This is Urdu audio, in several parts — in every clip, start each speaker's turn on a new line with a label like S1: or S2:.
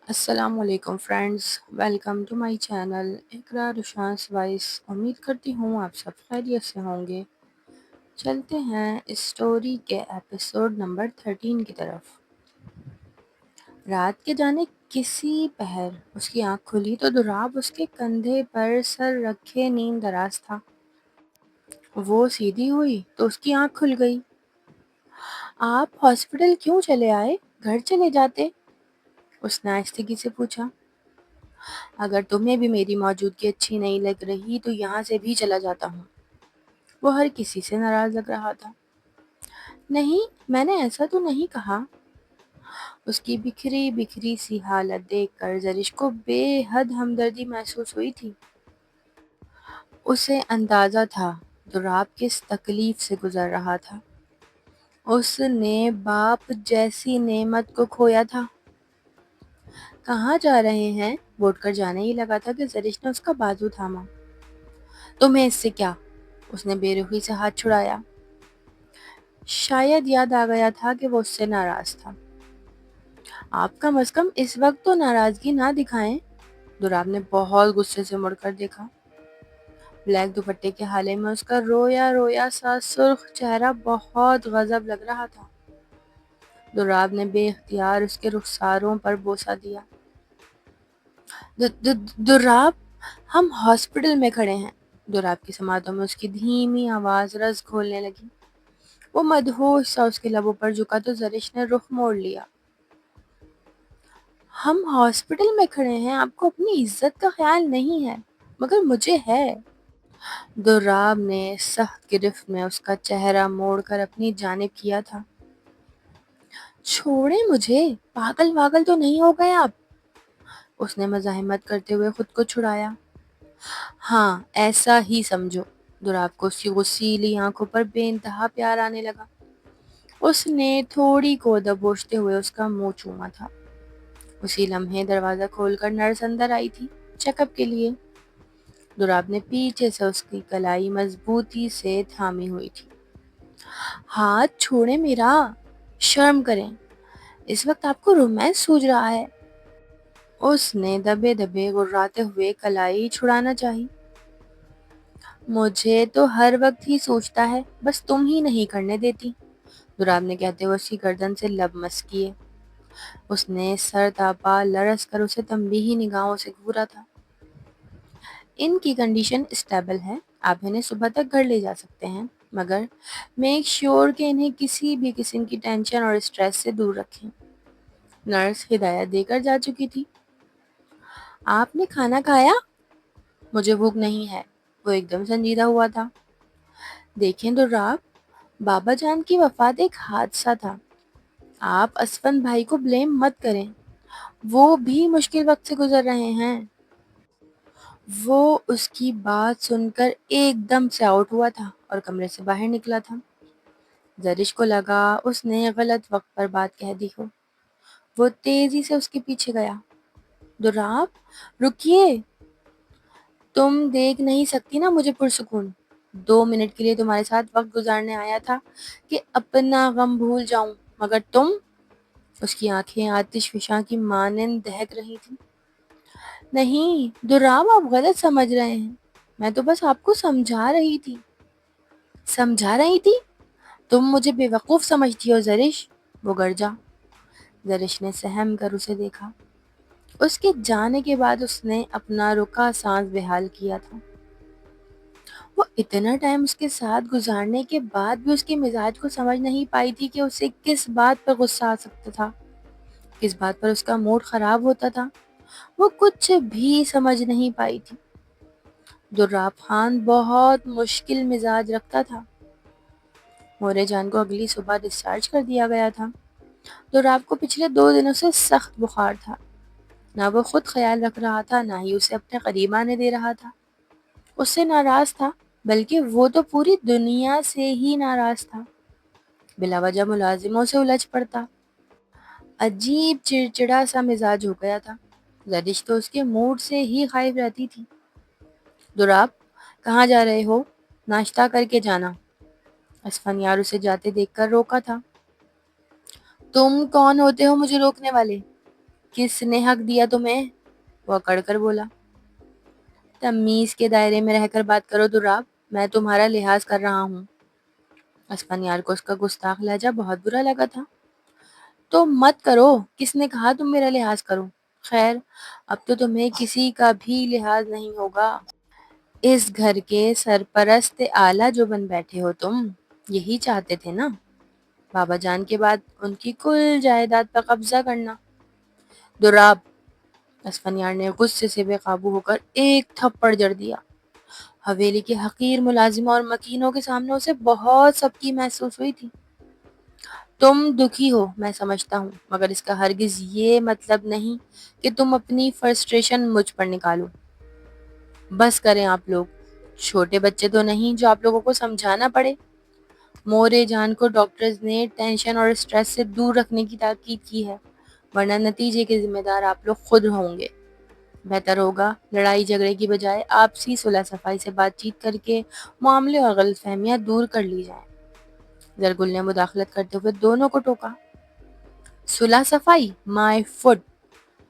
S1: السلام علیکم friends, welcome to my channel Iqra رشانس وائس۔ امید کرتی ہوں آپ سب خیریت سے ہوں گے۔ چلتے ہیں اس سٹوری کے ایپیسوڈ نمبر 13 کی طرف۔ رات کے جانے کسی پہر اس کی آنکھ کھلی تو دراب اس کے کندھے پر سر رکھے نیند دراز تھا۔ وہ سیدھی ہوئی تو اس کی آنکھ کھل گئی۔ آپ ہاسپٹل کیوں چلے آئے؟ گھر چلے جاتے؟ اس نے آہستگی سے پوچھا۔ اگر تمہیں بھی میری موجودگی اچھی نہیں لگ رہی تو یہاں سے بھی چلا جاتا ہوں۔ وہ ہر کسی سے ناراض لگ رہا تھا۔ نہیں، میں نے ایسا تو نہیں کہا۔ اس کی بکھری بکھری سی حالت دیکھ کر زرش کو بے حد ہمدردی محسوس ہوئی تھی۔ اسے اندازہ تھا دراب کس تکلیف سے گزر رہا تھا۔ اس نے باپ جیسی نعمت کو کھویا تھا۔ کہاں جا رہے ہیں؟ وہ اٹھ کر جانے ہی لگا تھا کہ زرش نے اس کا بازو تھاما۔ تمہیں اس سے کیا؟ اس نے بے رحمی سے ہاتھ چھڑایا۔ شاید یاد آ گیا تھا کہ وہ اس سے ناراض تھا۔ آپ کم از کم اس وقت تو ناراضگی نہ دکھائیں۔ دراب نے بہت غصے سے مڑ کر دیکھا۔ بلیک دوپٹے کے حالے میں اس کا رویا رویا سا سرخ چہرہ بہت غضب لگ رہا تھا۔ دراب نے بے اختیار اس کے رخساروں پر بوسہ دیا۔ دراب، ہم ہاسپٹل میں کھڑے ہیں۔ دراب کی سماعتوں میں اس کی دھیمی آواز رس گھولنے لگی۔ وہ مدہوش سا اس کے لبوں پر جھکا تو زرش نے رخ موڑ لیا۔ ہم ہاسپٹل میں کھڑے ہیں، آپ کو اپنی عزت کا خیال نہیں ہے، مگر مجھے ہے۔ دراب نے سخت گرفت میں اس کا چہرہ موڑ کر اپنی جانب کیا تھا۔ چھوڑیں مجھے، پاگل واگل تو نہیں ہو گئے آپ؟ اس نے مزاحمت کرتے ہوئے خود کو چھڑایا۔ ہاں، ایسا ہی سمجھو۔ دراب کو اس کی غصیلی آنکھوں پر بے انتہا پیار آنے لگا۔ اس نے تھوڑی کو دبوچتے ہوئے اس کا منہ چوما تھا۔ اسی لمحے دروازہ کھول کر نرس اندر آئی تھی، چیک اپ کے لیے۔ دراب نے پیچھے سے اس کی کلائی مضبوطی سے تھامی ہوئی تھی۔ ہاتھ چھوڑیں میرا، شرم کریں، اس وقت آپ کو رومانس سوج رہا ہے۔ اس نے دبے دبے گراتے ہوئے کلائی چھڑانا چاہی۔ مجھے تو ہر وقت ہی سوچتا ہے، بس تم ہی نہیں کرنے دیتی، دراب نے کہتے ہوئے اس کی گردن سے لب مس کیے۔ اس نے سر تاپا لرز کر اسے تنبیہی نگاہوں سے گھورا تھا۔ ان کی کنڈیشن اسٹیبل ہے، آپ انہیں صبح تک گھر لے جا سکتے ہیں، مگر میک شیور کہ انہیں کسی بھی قسم کی ٹینشن اور اسٹریس سے دور رکھیں۔ نرس ہدایت دے کر جا چکی تھی۔ آپ نے کھانا کھایا؟ مجھے بھوک نہیں ہے، وہ ایک دم سنجیدہ ہوا تھا۔ دیکھیں دراب، بابا جان کی وفات ایک حادثہ تھا، آپ اسفند بھائی کو بلیم مت کریں، وہ بھی مشکل وقت سے گزر رہے ہیں۔ وہ اس کی بات سن کر ایک دم سے آؤٹ ہوا تھا اور کمرے سے باہر نکلا تھا۔ زرش کو لگا اس نے غلط وقت پر بات کہہ دی ہو۔ وہ تیزی سے اس کے پیچھے گیا۔ دراب، رکیے، تم دیکھ نہیں سکتی نا مجھے پرسکون؟ 2 منٹ کے لیے تمہارے ساتھ وقت گزارنے آیا تھا کہ اپنا غم بھول جاؤں، مگر تم… اس کی آنکھیں آتش فشاں کی مانند دہک رہی تھیں۔ نہیں دراب، آپ غلط سمجھ رہے ہیں، میں تو بس آپ کو سمجھا رہی تھی۔ سمجھا رہی تھی؟ تم مجھے بے وقوف سمجھتی ہو زرش، وہ گرجا۔ زرش نے سہم کر اسے دیکھا۔ اس کے جانے کے بعد اس نے اپنا رکا سانس بحال کیا تھا۔ وہ اتنا ٹائم اس کے ساتھ گزارنے کے بعد بھی اس کے مزاج کو سمجھ نہیں پائی تھی کہ اسے کس بات پر غصہ آ سکتا تھا، کس بات پر اس کا موڈ خراب ہوتا تھا۔ وہ کچھ بھی سمجھ نہیں پائی تھی۔ دراب خان بہت مشکل مزاج رکھتا تھا۔ مورے جان کو اگلی صبح ڈسچارج کر دیا گیا تھا۔ دراب کو پچھلے 2 دنوں سے سخت بخار تھا۔ نہ وہ خود خیال رکھ رہا تھا، نہ ہی اسے اپنے قریب آنے دے رہا تھا۔ اس سے ناراض تھا، بلکہ وہ تو پوری دنیا سے ہی ناراض تھا۔ بلا وجہ ملازموں سے الجھ پڑتا۔ عجیب چڑچڑا سا مزاج ہو گیا تھا۔ زرش تو اس کے موڈ سے ہی خائف رہتی تھی۔ دراب، کہاں جا رہے ہو؟ ناشتہ کر کے جانا۔ اسفن یار اسے جاتے دیکھ کر روکا تھا۔ تم کون ہوتے ہو مجھے روکنے والے؟ کس نے حق دیا تمہیں؟ وہ اکڑ کر بولا۔ تمیز کے دائرے میں رہ کر بات کرو دراب، میں تمہارا لحاظ کر رہا ہوں۔ اسفندیار کو اس کا گستاخ لہجہ بہت برا لگا تھا۔ تو مت کرو، کس نے کہا تم میرا لحاظ کرو؟ خیر، اب تو تمہیں کسی کا بھی لحاظ نہیں ہوگا۔ اس گھر کے سرپرست اعلیٰ جو بن بیٹھے ہو تم، یہی چاہتے تھے نا؟ بابا جان کے بعد ان کی کل جائیداد پر قبضہ کرنا۔ دراب، اسفندیار نے غصے سے بے قابو ہو کر ایک تھپڑ جڑ دیا۔ حویلی کے حقیر ملازموں اور مکینوں کے سامنے اسے بہت سبکی محسوس ہوئی تھی۔ تم دکھی ہو، میں سمجھتا ہوں، مگر اس کا ہرگز یہ مطلب نہیں کہ تم اپنی فرسٹریشن مجھ پر نکالو۔ بس کریں آپ لوگ، چھوٹے بچے تو نہیں جو آپ لوگوں کو سمجھانا پڑے۔ مورے جان کو ڈاکٹرز نے ٹینشن اور سٹریس سے دور رکھنے کی تاکید کی ہے، ورنہ نتیجے کے ذمہ دار آپ لوگ خود ہوں گے۔ بہتر ہوگا لڑائی جھگڑے کی بجائے آپسی صلح صفائی سے بات چیت کر کے معاملے اور غلط فہمیاں دور کر لی جائیں۔ زرگل نے مداخلت کرتے ہوئے دونوں کو ٹوکا۔ صلح صفائی؟ مائی فٹ!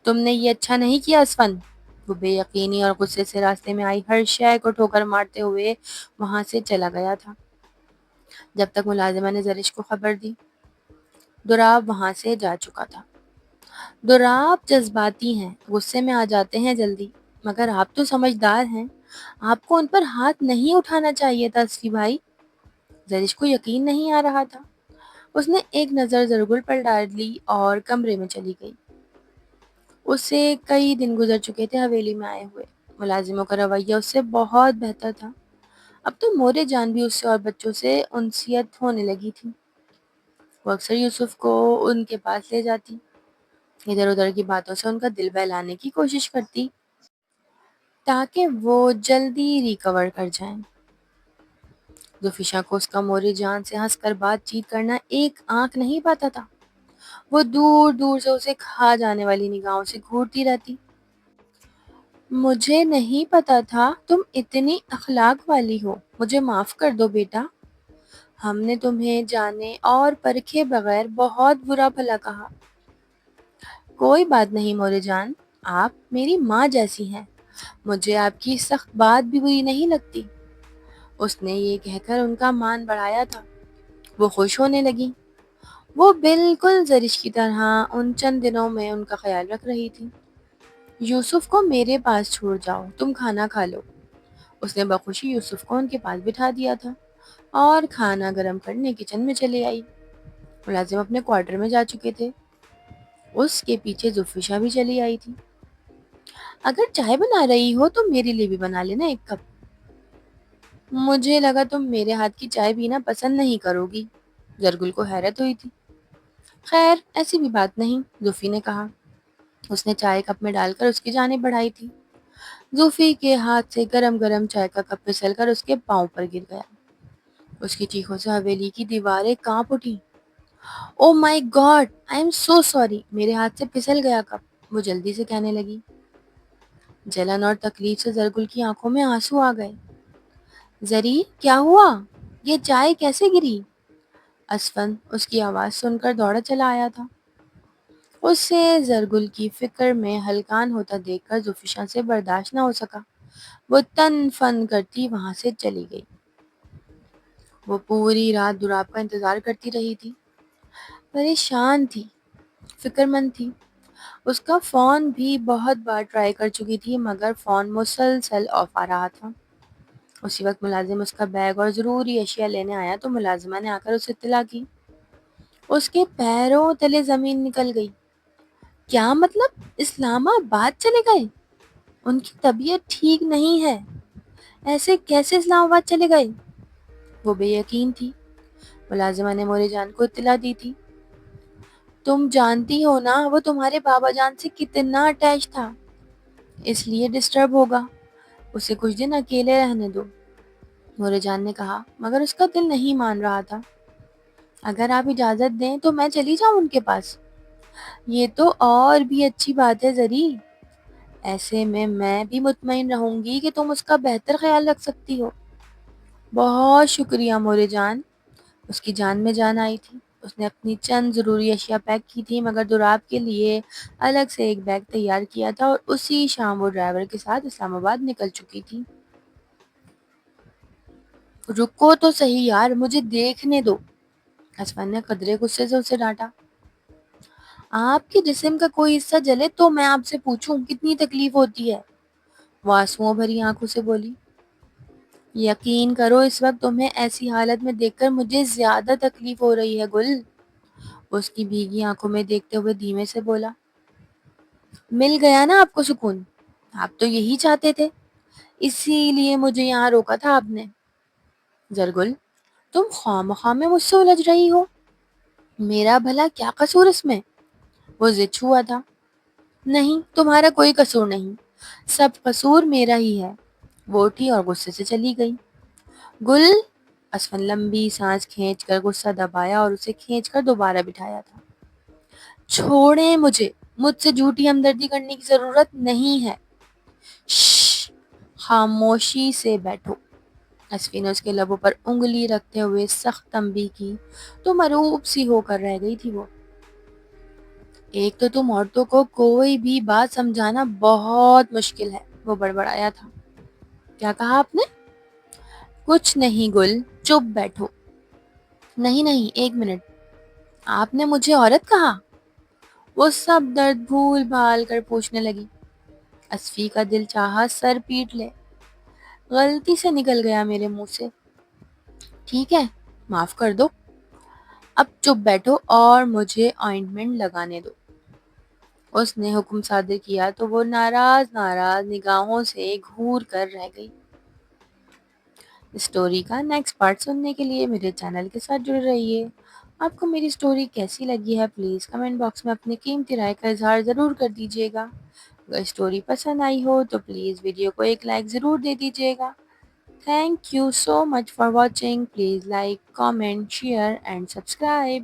S1: تم نے یہ اچھا نہیں کیا اسفند۔ وہ بے یقینی اور غصے سے راستے میں آئی ہر شے کو ٹھوکر مارتے ہوئے وہاں سے چلا گیا تھا۔ جب تک ملازمہ نے زرش کو خبر دی، دراب وہاں سے جا چکا تھا۔ دراب جذباتی ہیں، غصے میں آ جاتے ہیں جلدی، مگر آپ تو سمجھدار ہیں، آپ کو ان پر ہاتھ نہیں اٹھانا چاہیے تھا اسفی بھائی۔ زرش کو یقین نہیں آ رہا تھا۔ اس نے ایک نظر زرگل پر ڈالی اور کمرے میں چلی گئی۔ اسے کئی دن گزر چکے تھے حویلی میں آئے ہوئے، ملازموں کا رویہ اس سے بہت بہتر تھا۔ اب تو مورے جان بھی اس سے اور بچوں سے انسیت ہونے لگی تھی۔ وہ اکثر یوسف کو ان کے پاس لے جاتی، ادھر ادھر کی باتوں سے ان کا دل بہلانے کی کوشش کرتی تاکہ وہ جلدی ریکور کر جائیں۔ زوفیشا کو اس کا مورے جان سے ہنس کر بات چیت کرنا ایک آنکھ نہیں پاتا تھا۔ وہ دور دور سے اسے کھا جانے والی نگاہوں سے گھورتی رہتی۔ مجھے نہیں پتا تھا تم اتنی اخلاق والی ہو، مجھے معاف کر دو بیٹا۔ ہم نے تمہیں جانے اور پرکھے بغیر بہت برا بھلا کہا۔ کوئی بات نہیں مورے جان، آپ میری ماں جیسی ہیں، مجھے آپ کی سخت بات بھی بری نہیں لگتی۔ اس نے یہ کہہ کر ان کا مان بڑھایا تھا۔ وہ خوش ہونے لگی۔ وہ بالکل زرش کی طرح ان چند دنوں میں ان کا خیال رکھ رہی تھی۔ یوسف کو میرے پاس چھوڑ جاؤ، تم کھانا کھا لو۔ اس نے بخوشی یوسف کو ان کے پاس بٹھا دیا تھا اور کھانا گرم کرنے کچن میں چلے آئی۔ ملازم اپنے کوارٹر میں جا چکے تھے۔ اس کے پیچھے زوفیشا بھی چلی آئی تھی۔ اگر چائے بنا رہی ہو تو میرے لیے بھی بنا لینا ایک کپ۔ مجھے لگا تم میرے ہاتھ کی چائے پینا پسند نہیں کرو گی۔ زرگل کو حیرت ہوئی تھی۔ خیر ایسی بھی بات نہیں، زوفی نے کہا۔ اس نے چائے کپ میں ڈال کر اس کی جانب بڑھائی تھی۔ زوفی کے ہاتھ سے گرم گرم چائے کا کپ پھسل کر اس کے پاؤں پر گر گیا۔ اس کی چیخوں سے حویلی کی دیواریں کانپ اٹھی۔ Oh my god, I am so sorry, میرے ہاتھ سے پھسل گیا کپ، وہ جلدی سے کہنے لگی۔ جلن اور تکلیف سے زرگل کی آنکھوں میں آنسو آ گئے۔ زری کیا ہوا؟ یہ چائے کیسے گری؟ اسفند اس کی آواز سن کر دوڑا چلا آیا تھا۔ اسے زرگل کی فکر میں ہلکان ہوتا دیکھ کر زوفیشا سے برداشت نہ ہو سکا۔ وہ تن فن کرتی وہاں سے چلی گئی۔ وہ پوری رات دراب کا انتظار کرتی رہی تھی۔ پریشان تھی، فکر مند تھی۔ اس کا فون بھی بہت بار ٹرائی کر چکی تھی مگر فون مسلسل آف آ رہا تھا۔ اسی وقت ملازم اس کا بیگ اور ضروری اشیاء لینے آیا تو ملازمہ نے آ کر اسے اطلاع کی۔ اس کے پیروں تلے زمین نکل گئی۔ کیا مطلب؟ اسلام آباد چلے گئے؟ ان کی طبیعت ٹھیک نہیں ہے، ایسے کیسے اسلام آباد چلے گئے؟ وہ بے یقین تھی۔ ملازمہ نے مورے جان کو اطلاع دی تھی۔ تم جانتی ہو نا وہ تمہارے بابا جان سے کتنا اٹیچ تھا، اس لیے ڈسٹرب ہوگا، اسے کچھ دن اکیلے رہنے دو، مورے جان نے کہا، مگر اس کا دل نہیں مان رہا تھا۔ اگر آپ اجازت دیں تو میں چلی جاؤں ان کے پاس؟ یہ تو اور بھی اچھی بات ہے زری، ایسے میں بھی مطمئن رہوں گی کہ تم اس کا بہتر خیال رکھ سکتی ہو۔ بہت شکریہ مورے جان۔ اس کی جان میں جان آئی تھی۔ اس نے اپنی چند ضروری اشیاء پیک کی تھی، مگر دوراب کے لیے الگ سے ایک بیگ تیار کیا تھا اور اسی شام وہ ڈرائیور کے ساتھ اسلام آباد نکل چکی تھی۔ رکو تو صحیح یار، مجھے دیکھنے دو، اسفن نے قدرے غصے سے اسے ڈانٹا۔ آپ کے جسم کا کوئی حصہ جلے تو میں آپ سے پوچھوں کتنی تکلیف ہوتی ہے، وہ آنسوؤں بھری آنکھوں سے بولی۔ یقین کرو اس وقت تمہیں ایسی حالت میں دیکھ کر مجھے زیادہ تکلیف ہو رہی ہے گل، اس کی بھیگی آنکھوں میں دیکھتے ہوئے دھیمے سے بولا۔ مل گیا نا آپ کو سکون، آپ تو یہی چاہتے تھے، اسی لیے مجھے یہاں روکا تھا آپ نے۔ زرگل، تم خواہ میں مجھ سے الجھ رہی ہو، میرا بھلا کیا قصور اس میں؟ وہ ضد ہوا تھا۔ نہیں، تمہارا کوئی قصور نہیں، سب قصور میرا ہی ہے، وہ اٹھی اور غصے سے چلی گئی۔ گل، اسفن لمبی سانس کھینچ کر غصہ دبایا اور اسے کھینچ کر دوبارہ بٹھایا تھا۔ چھوڑیں مجھے، مجھ سے جھوٹی ہمدردی کرنے کی ضرورت نہیں ہے۔ شش، خاموشی سے بیٹھو، اسفی نے اس کے لبوں پر انگلی رکھتے ہوئے سخت تنبیہ کی تو مرعوب سی ہو کر رہ گئی تھی وہ۔ ایک تو تم عورتوں کو کوئی بھی بات سمجھانا بہت مشکل ہے، وہ بڑبڑایا تھا۔ کیا کہا آپ نے؟ کچھ نہیں گل، چپ بیٹھو۔ نہیں نہیں، ایک منٹ، آپ نے مجھے عورت کہا؟ وہ سب درد بھول بھال کر پوچھنے لگی۔ اسفی کا دل چاہا سر پیٹ لے، غلطی سے نکل گیا میرے منہ سے، ٹھیک ہے معاف کر دو، اب چپ بیٹھو اور مجھے آئنٹمنٹ لگانے دو۔ اس نے حکم صادر کیا تو وہ ناراض نگاہوں سے گھور کر رہ گئی۔ اسٹوری کا نیکسٹ پارٹ سننے کے لیے میرے چینل کے ساتھ جڑے رہیے۔ آپ کو میری اسٹوری کیسی لگی ہے پلیز کمنٹ باکس میں اپنی قیمتی رائے کا اظہار ضرور کر دیجیے گا۔ اگر اسٹوری پسند آئی ہو تو پلیز ویڈیو کو ایک لائک ضرور دے دیجیے گا۔ Thank you so much for watching, please like, comment, share and subscribe.